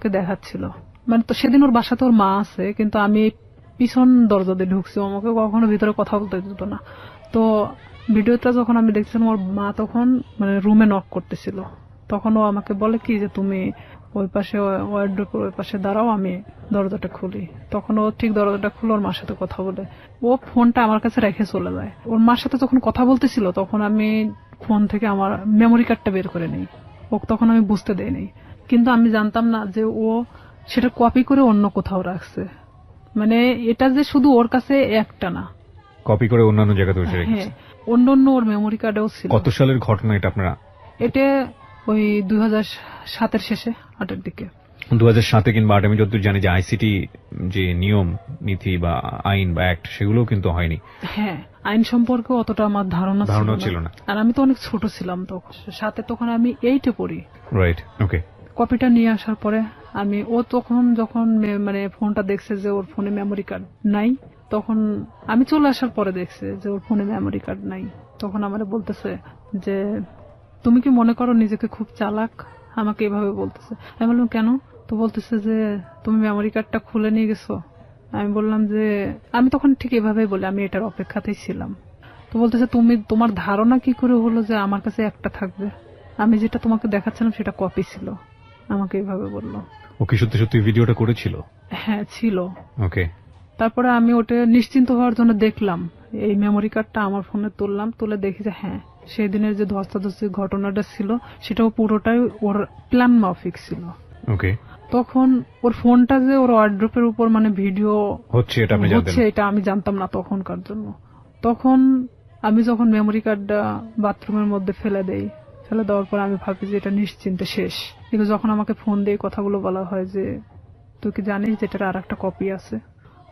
দেখাচ্ছিল, মানে তো সেদিন ওর বাসাতে ওর মা আছে, কিন্তু আমি পিছন দরজা দিয়ে ঢুকছি, আমাকে কখনো ভিতরে কথা বলতে দিত না। তো ভিডিওটা যখন আমি দেখছিলাম, ওর মা তখন মানে রুমে নক করতেছিল, তখন ও আমাকে বলে কি যে তুমি ওই পাশে ওয়ার্ড্রোবের ওই পাশে দাঁড়াও, আমি দরজাটা খুলি। তখন ও ঠিক দরজাটা খুলে ওর মার সাথে কথা বলে, ও ফোনটা আমার কাছে রেখে চলে যায়। ওর মার সাথে যখন কথা বলতেছিল তখন আমি ফোন থেকে আমার মেমোরি কার্ডটা বের করে নিই, ও তখন আমি বুঝতে দেইনি, কিন্তু আমি জানতাম না যে ও সেটা কপি করে অন্য কোথাও রাখছে। মানে এটা যে শুধু ওর কাছে একটা না, কপি করে অন্যান্য জায়গাতে বসে রেখেছে। হ্যাঁ, অন্য ওর মেমোরি কার্ডেও ছিল। কত সালের ঘটনা এটা আপনারা? এটা ওই 2007-এর শেষে 8-এর দিকে। 2007 কিংবা 8 আমি যতদূর জানি যে আইসিটি যে নিয়ম নীতি বা আইন বা অ্যাক্ট সেগুলো কিন্তু হয়নি। হ্যাঁ, আইন সম্পর্কে অতটা আমার ধারণা ছিল না, আর আমি তো অনেক ছোট ছিলাম তখন, সাথে তখন আমি 8-এ পড়ি। রাইট, ওকে। কপিটা নিয়ে আসার পরে ও তখন যখন মানে ফোনটা দেখছে যে ওর ফোনে মেমোরি কার্ড নাই, তখন আমি চলে আসার পরে দেখছে যে ওর ফোনে মেমোরি কার্ড নাই, তখন আমার বলতেছে যে তুমি কি মনে করো নিজেকে খুব চালাক, আমাকে এভাবে বলতেছে। আমি বললাম কেন? তো বলতেছে যে তুমি মেমোরি কার্ডটা খুলে নিয়ে গেছো। আমি বললাম যে আমি তখন ঠিক এভাবেই বলি, আমি এটার অপেক্ষাতেই ছিলাম। তো বলতেছে তোমার ধারণা কি করে হলো যে আমার কাছে একটা থাকবে, আমি যেটা তোমাকে দেখাচ্ছিলাম সেটা কপি ছিল, আমাকে এইভাবে বললো। ও কি সত্যি সত্যি ভিডিওটা করেছিল? হ্যাঁ, ছিল। ওকে। তারপরে আমি ওটা নিশ্চিন্ত হওয়ার জন্য দেখলাম, এই মেমোরি কার্ডটা আমার ফোনে তুললাম, তুলে দেখি যে হ্যাঁ, সেই দিনের যে ধস্তাধস্তির ঘটনাটা ছিল সেটাও পুরোটাই ওর প্ল্যান মাফিক ছিল। ওকে। তখন ওর ফোনটা যে ওর ওয়ার্ড্রোবের উপর মানে ভিডিও হচ্ছে এটা আমি জানতাম না তখনকার জন্য। তখন আমি যখন মেমোরি কার্ডটা বাথরুমের মধ্যে ফেলে দেওয়ার পর আমি ভাবি যে এটা নিশ্চিন্তে শেষ, কিন্তু যখন আমাকে ফোন দিয়ে কথাগুলো বলা হয় যে তুই কি জানিস যে এটার আর একটা কপি আছে,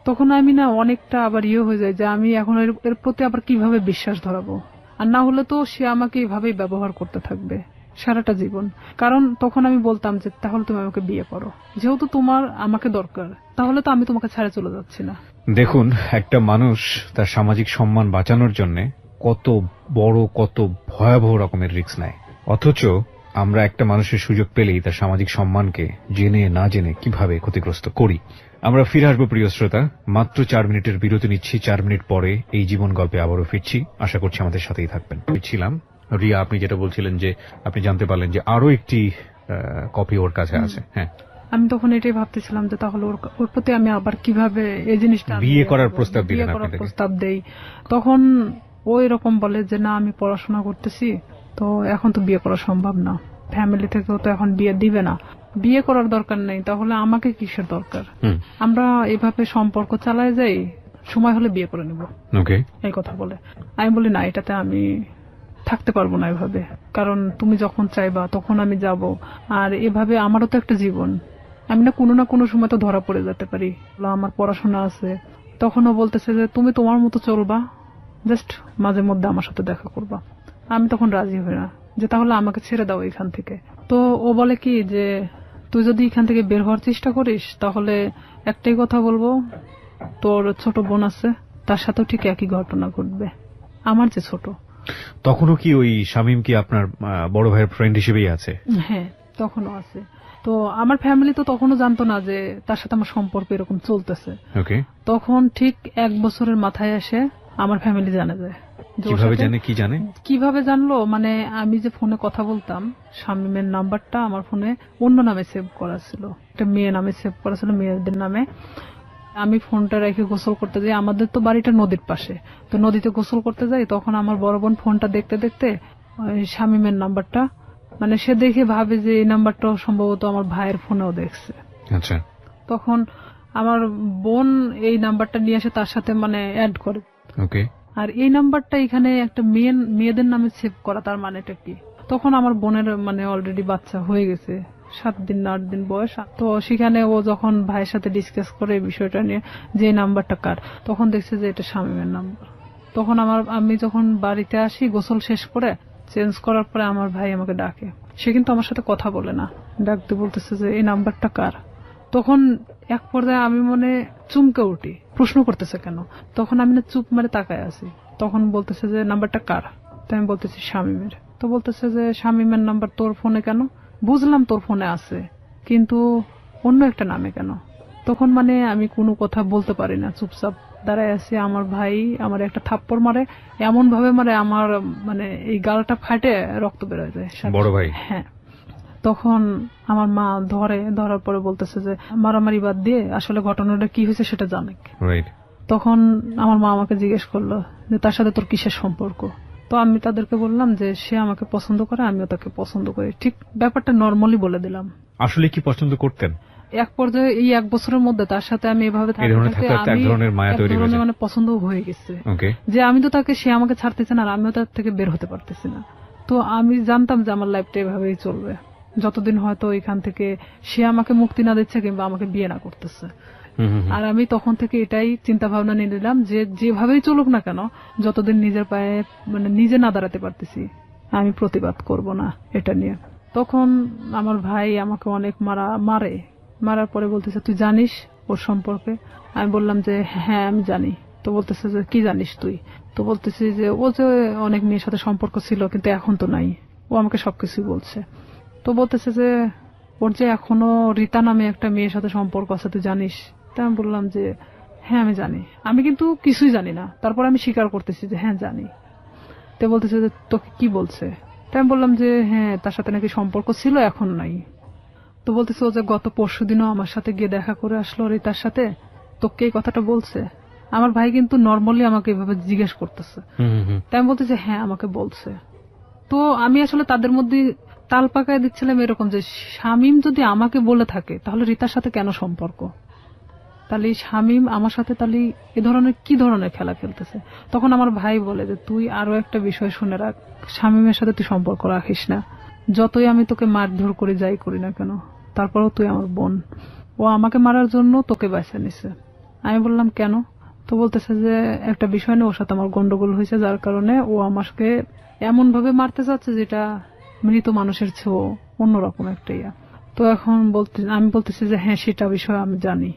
তখন আমি না অনেকটা আবার হয়ে যায় যে আমি এখন এর প্রতি আবার কিভাবে বিশ্বাস ধরাবো। আর না হলে তো সে আমাকে এইভাবেই ব্যবহার করতে থাকবে সারাটা জীবন। কারণ তখন আমি বলতাম যে তাহলে তুমি আমাকে বিয়ে করো, যেহেতু তোমার আমাকে দরকার, তাহলে তো আমি তোমাকে ছেড়ে চলে যাচ্ছি না। দেখুন, একটা মানুষ তার সামাজিক সম্মান বাঁচানোর জন্য কত বড় কত ভয়াবহ রকমের রিস্ক নেয়, অথচ আমরা একটা মানুষের সুযোগ পেলেই তার সামাজিক সম্মানকে জেনে না জেনে কিভাবে ক্ষতিগ্রস্ত করি। আমরা ফিরে আসবো প্রিয় শ্রোতা, মাত্র 4 মিনিটের বিরতি নিচ্ছি। 4 মিনিট পরে এই জীবন গল্পে আবারও ফিরছি, আশা করছি আমাদের সাথেই থাকবেন। ছিলাম রিয়া, আপনি যেটা বলছিলেন যে আপনি জানতে পারলেন যে আরো একটি কপি ওর কাছে আছে। হ্যাঁ, আমি তখন এটাই ভাবতেছিলাম যে তাহলে ওর প্রতি আমি আবার কিভাবে এই জিনিসটা বিয়ে করার প্রস্তাব দেই। তখন ও এরকম বলে যে না, আমি পড়াশোনা করতেছি, তো এখন তো বিয়ে করা সম্ভব না, ফ্যামিলি থেকেও তো এখন বিয়ে দিবে না, বিয়ে করার দরকার নেই, তাহলে আমাকে কিসের দরকার, আমরা এভাবে সম্পর্ক চালায় যাই, সময় হলে বিয়ে করে নেব, এই কথা বলে। আমি বলি না, এটাতে আমি থাকতে পারবো না এভাবে, কারণ তুমি যখন চাইবা তখন আমি যাব, আর এভাবে আমারও তো একটা জীবন, আমি না কোনো সময় তো ধরা পড়ে যেতে পারি, আমার পড়াশোনা আছে। তখনও বলতেছে যে তুমি তোমার মতো চলবা, জাস্ট মাঝে মধ্যে আমার সাথে দেখা করবা। আমি তখন রাজি হই না, যে তাহলে আমাকে ছেড়ে দাও এখান থেকে। তো ও বলে কি যে তুই যদি এখান থেকে বের হওয়ার চেষ্টা করিস তাহলে একটাই কথা বলবো, তোর ছোট বোন আছে, তার সাথেও ঠিক একই ঘটনা ঘটবে, আমার যে ছোট। তখনও কি ওই শামীম কি আপনার বড় ভাইয়ের ফ্রেন্ড হিসেবেই আছে? হ্যাঁ, তখনও আছে। তো আমার ফ্যামিলি তো তখনও জানতো না যে তার সাথে আমার সম্পর্ক এরকম চলতেছে। তখন ঠিক 1 বছরের মাথায় এসে আমার ফ্যামিলি জানে যায়। কিভাবে জানলো, মানে আমি যে ফোনে কথা বলতাম, শামীমের নাম্বারটা আমার ফোনে অন্য নামে সেভ করা ছিল, একটা মেয়ে নামে সেভ করা ছিল, মেয়েদের নামে। আমি ফোনটা রেখে গোসল করতে যাই, আমাদের তো বাড়িটা নদীর পাশে, তো নদীতে গোসল করতে যাই, তখন আমার বড় বোন ফোনটা দেখতে দেখতে শামীমের নাম্বারটা, মানে সে দেখে ভাবে যে এই নাম্বারটা সম্ভবত আমার ভাইয়ের ফোনেও দেখছে। আচ্ছা। তখন আমার বোন এই নাম্বারটা নিয়ে এসে তার সাথে মানে অ্যাড করে। আর এই নাম্বারটা এখানে একটা মেয়েদের নামে সেভ করা, তার মানেটা কি? তখন আমার বোনের মানে অলরেডি বাচ্চা হয়ে গেছে, 7 দিন না 8 দিন বয়স। তো সেখানে ও যখন ভাইয়ের সাথে ডিসকাস করে এই বিষয়টা নিয়ে যে নাম্বারটা কার, তখন দেখছে যে এটা শামীমের নাম্বার। তখন আমি যখন বাড়িতে আসি গোসল শেষ করে চেঞ্জ করার পরে আমার ভাই আমাকে ডাকে, সে কিন্তু আমার সাথে কথা বলে না, ডাকতে বলতেছে যে এই নাম্বারটা কার। তখন এক পর্যায়ে আমি মনে চুমকে উঠি, প্রশ্ন করতেছে কেন। তখন আমি না চুপ মারে তাকায় আছি, তখন বলতেছে যে নাম্বারটা কার। তো আমি বলতেছি শামীমের। তো বলতেছে যে শামীমের নাম্বার তোর ফোনে কেন? বুঝলাম তোর ফোনে আছে, কিন্তু অন্য একটা নামে কেন? তখন মানে আমি কোনো কথা বলতে পারি না, চুপচাপ দাঁড়ায় আছি। আমার ভাই আমার একটা থাপ্পড় মারে, এমন ভাবে মারে আমার মানে এই গালটা ফাটে রক্ত বেরোয় যায় সাথে। বড় ভাই? হ্যাঁ। তখন আমার মা ধরার পরে বলতেছে যে মারামারি বাদ দিয়ে আসলে ঘটনাটা কি হয়েছে সেটা জানে। রাইট। তখন আমার মা আমাকে জিজ্ঞেস করলো যে তার সাথে তোর কিসের সম্পর্ক? তো আমি তাদেরকে বললাম যে সে আমাকে পছন্দ করে, আমিও তাকে পছন্দ করি। ঠিক ব্যাপারটা নর্মালি বলে দিলাম। আসলে কি পছন্দ করতেন? এক পর্যায়ে এই 1 বছরের মধ্যে তার সাথে আমি এভাবে এই ধরনের থাকতে থাকতে এক আমি ধরনের মায়া এক তৈরি হয়ে ধরনের যায়। মানে পছন্দ হয়ে গেছে ওকে। যে আমি তো তাকে, সে আমাকে ছাড়তেছে না আর আমিও তার থেকে বের হতে পারতেছি না। তো আমি জানতাম যে আমার লাইফটা এভাবেই চলবে যতদিন হয়তো এখান থেকে সে আমাকে মুক্তি না দিচ্ছে কিংবা আমাকে বিয়ে না করতেছে। আর আমি তখন থেকে এটাই চিন্তা ভাবনা নিয়ে নিলাম যে যেভাবেই চলুক না কেন, যতদিন নিজের পায়ে মানে নিজে না দাঁড়াতে পারতেছি আমি প্রতিবাদ করব না এটা নিয়ে। তখন আমার ভাই আমাকে অনেক মারার পরে বলতেছে তুই জানিস ওর সম্পর্কে? আমি বললাম যে হ্যাঁ আমি জানি। তো বলতেছে যে কি জানিস তুই? তো বলতেছি যে ও যে অনেক মেয়ের সাথে সম্পর্ক ছিল কিন্তু এখন তো নাই, ও আমাকে সবকিছুই বলছে। তো বলতেছে যে ওর যে এখনো রীতা নামে একটা মেয়ের সাথে সম্পর্ক আছে তুই জানিস? তা আমি বললাম যে হ্যাঁ আমি জানি। আমি কিন্তু কিছুই জানি না, তারপর আমি স্বীকার করতেছি যে হ্যাঁ জানি। তো বলতেছে যে তোকে কি বলছে? তাই আমি বললাম যে হ্যাঁ তার সাথে নাকি সম্পর্ক ছিল এখন নাই। তো বলতেছে ও যে গত পরশুদিনও আমার সাথে গিয়ে দেখা করে আসলো রীতার সাথে, তোকে এই কথাটা বলছে? আমার ভাই কিন্তু নর্মালি আমাকে এভাবে জিজ্ঞেস করতেছে। তাই আমি বলতেছি হ্যাঁ আমাকে বলছে। তো আমি আসলে তাদের মধ্যে তাল পাকায় দিচ্ছিলাম এরকম যে শামীম যদি আমাকে বলে থাকে তাহলে রীতার সাথে কেন সম্পর্ক? তাহলে শামীম আমার সাথে তাহলে এ ধরনের কি ধরনের খেলা খেলতেছে? তখন আমার ভাই বলে যে তুই আরো একটা বিষয় শুনে রাখ, শামীমের সাথে তুই সম্পর্ক রাখিস না। যতই আমি তোকে মারধর করে যাই করি না কেন, তারপরেও তুই আমার বোন। ও আমাকে মারার জন্য তোকে বেছে নিছে। আমি বললাম কেন? তো বলতেছে যে একটা বিষয় নিয়ে ওর সাথে আমার গন্ডগোল হয়েছে, যার কারণে ও আমাকে এমন ভাবে মারতে চাচ্ছে যেটা মৃত মানুষের চেয়েও অন্যরকম একটা ইয়া। তো এখন আমি বলতেছি যে হ্যাঁ সেটা বিষয় আমি জানি।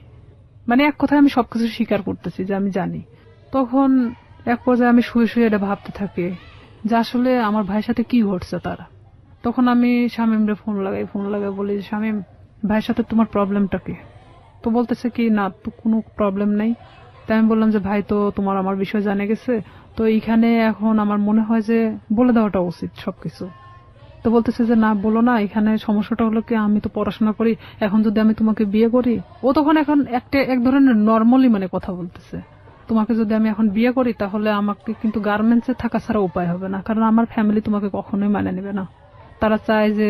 মানে এক কথায় আমি সবকিছু স্বীকার করতেছি যে আমি জানি। তখন এক পর্যায়ে আমি শুয়ে শুয়ে এটা ভাবতে থাকি যে আসলে আমার ভাইয়ের সাথে কি ঘটছে তার। তখন আমি শামীমরে ফোন লাগাই বলি যে শামীম ভাইয়ের সাথে তোমার প্রবলেমটা কি? তো বলতেছে কি না তো কোনো প্রবলেম নাই। তাই আমি বললাম যে ভাই তো তোমার আমার বিষয় জানে গেছে, তো এইখানে এখন আমার মনে হয় যে বলে দেওয়াটা উচিত সবকিছু। তো বলতেছে যে না বলো না, এখানে সমস্যাটা হলো কি আমি তো পড়াশোনা করি, এখন যদি আমি তোমাকে বিয়ে করি, ও তখন এখন এক ধরনের নর্মালি মানে কথা বলতেছে, তোমাকে যদি আমি এখন বিয়ে করি তাহলে আমাকে কিন্তু গার্মেন্টসে থাকা ছাড়া উপায় হবে না, কারণ আমার ফ্যামিলি তোমাকে কখনোই মানে নেবে না। তারা চায় যে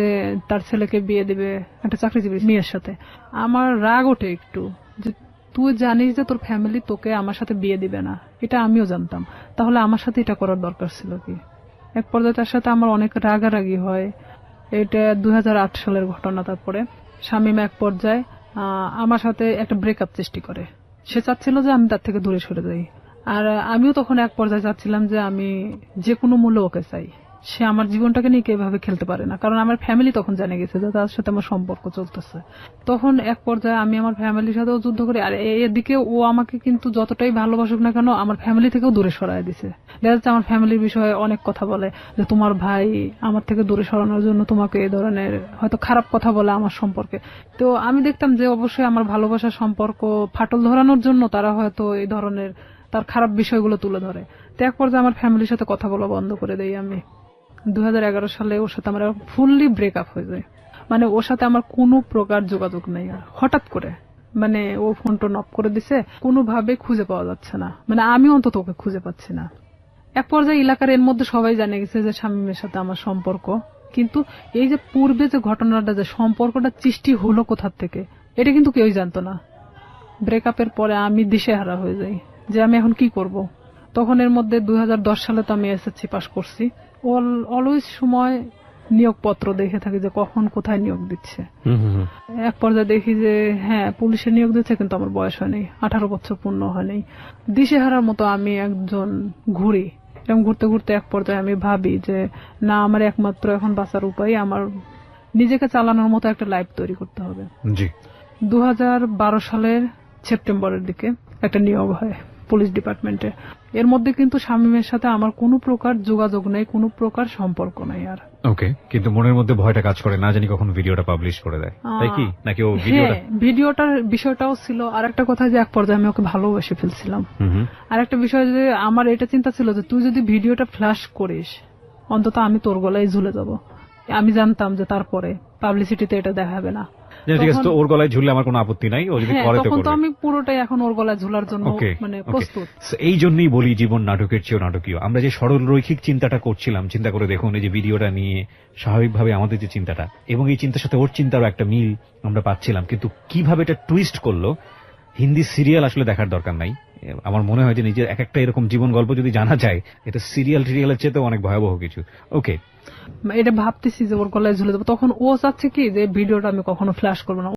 তার ছেলেকে বিয়ে দিবে একটা চাকরিজীবী মেয়ের সাথে। আমার রাগ ওঠে একটু যে তুই জানিস যে তোর ফ্যামিলি তোকে আমার সাথে বিয়ে দিবে না, এটা আমিও জানতাম, তাহলে আমার সাথে এটা করার দরকার ছিল কি? এক পর্যায়ে তার সাথে আমার অনেক রাগারাগি হয়। এটা 2008 সালের ঘটনা। তারপরে শামীম এক পর্যায়ে আমার সাথে একটা ব্রেকআপ সৃষ্টি করে। সে চাচ্ছিল যে আমি তার থেকে দূরে সরে যাই, আর আমিও তখন এক পর্যায়ে চাচ্ছিলাম যে আমি যে কোনো মূল্য ওকে চাই। সে আমার জীবনটাকে নিয়ে এভাবে খেলতে পারে না, কারণ আমার ফ্যামিলি তখন জেনে গেছে যে তার সাথে আমার সম্পর্ক চলতেছে। তখন এক পর্যায়ে আমি আমার ফ্যামিলির সাথেও যুদ্ধ করি, আর এদিকে ও আমাকে কিন্তু যতটাই ভালোবাসুক না কেন আমার ফ্যামিলি থেকেও দূরে সরায় দিছে। দেখা যাচ্ছে আমার ফ্যামিলির বিষয়ে অনেক কথা বলে যে তোমার ভাই আমার থেকে দূরে সরানোর জন্য তোমাকে এই ধরনের হয়তো খারাপ কথা বলে আমার সম্পর্কে। তো আমি দেখতাম যে অবশ্যই আমার ভালোবাসার সম্পর্ক ফাটল ধরানোর জন্য তারা হয়তো এই ধরনের তার খারাপ বিষয়গুলো তুলে ধরে। তো এক পর্যায়ে আমার ফ্যামিলির সাথে কথা বলা বন্ধ করে দেই আমি। 2011 সালে ওর সাথে আমার ফুললি ব্রেকআপ হয়ে যায়। মানে ওর সাথে আমার কোনো প্রকার যোগাযোগ নেই। আর হঠাৎ করে মানে ও ফোন টোন অফ করে দিছে, কোনোভাবে খুঁজে পাওয়া যাচ্ছে না, মানে আমি অন্তত ওকে খুঁজে পাচ্ছি না। এক পর্যায়ে এলাকার এর মধ্যে সবাই জানে গেছে যে শামীমের সাথে আমার সম্পর্ক, কিন্তু এই যে পূর্বে যে ঘটনাটা যে সম্পর্কটা সৃষ্টি হলো কোথা থেকে এটা কিন্তু কেউই জানতো না। ব্রেকআপের পরে আমি দিশেহারা হয়ে যাই যে আমি এখন কি করব। তখন এর মধ্যে 2010 সালে তো আমি এসএসসি পাস করছি। অলওয়েজ সময় নিয়োগপত্র দেখে থাকি যে কখন কোথায় নিয়োগ দিচ্ছে। এক পর্যায়ে দেখি যে হ্যাঁ পুলিশে নিয়োগ দিচ্ছে, কিন্তু আমার বয়স হয়নি, 18 বছর পূর্ণ হয়নি। দিশেহারার মতো আমি একজন ঘুরি। এরকম ঘুরতে ঘুরতে এক পর্যায়ে আমি ভাবি যে না, আমার একমাত্র এখন বাঁচার উপায় আমার নিজেকে চালানোর মতো একটা লাইফ তৈরি করতে হবে। 2012 সালের সেপ্টেম্বরের দিকে একটা নিয়োগ হয় পুলিশ ডিপার্টমেন্টে। এর মধ্যে কিন্তু শামীমের সাথে আমার কোনো প্রকার যোগাযোগ নেই, কোনো প্রকার সম্পর্ক নাই। আর ওকে, কিন্তু মনের মধ্যে ভয়টা কাজ করে, না জানি কখন ভিডিওটা পাবলিশ করে দেয়, তাই কি? নাকি ও ভিডিওটা হ্যাঁ, ভিডিওটার বিষয়টাও ছিল। আর একটা কথা যে এক পর্যায়ে আমি ওকে ভালোবেসে ফেলছিলাম। আর একটা বিষয় যে আমার এটা চিন্তা ছিল যে তুই যদি ভিডিওটা ফ্ল্যাশ করিস অন্তত আমি তোর গলায় ঝুলে যাব। আমি জানতাম যে তারপরে পাবলিসিটিতে এটা দেখাবে না। ঠিক আছে, তো ওর গলায় ঝুললে আমার কোনো আপত্তি নাই, ও যদি হ্যাঁ, করে তো তখন তো করবে। আমি পুরোটাই এখন ওর গলায় ঝুলার জন্য ওকে, মানে ওকে। প্রস্তুত। So, এই জন্যই বলি জীবন নাটকের চেয়েও নাটকীয়। আমরা যে সরল রৈখিক চিন্তাটা করছিলাম, চিন্তা করে দেখুন এই যে ভিডিওটা নিয়ে স্বাভাবিকভাবে আমাদের যে চিন্তাটা এবং এই চিন্তার সাথে ওর চিন্তারও একটা মিল আমরা পাচ্ছিলাম, কিন্তু কিভাবে এটা টুইস্ট করলো। হিন্দি সিরিয়াল আসলে দেখার দরকার নাই। আমার মনে হয় যে নিজের এক একটা এরকম জীবন গল্প যদি জানা যায়, এটা সিরিয়ালের চেয়েও অনেক ভয়াবহ কিছু। ওকে, এটা ভাবতেছি যে ওর গলায় ঝুলে দেবো, তখন ও চাচ্ছে কি যে ভিডিওটা আমি কখনো ফ্ল্যাশ করবো না।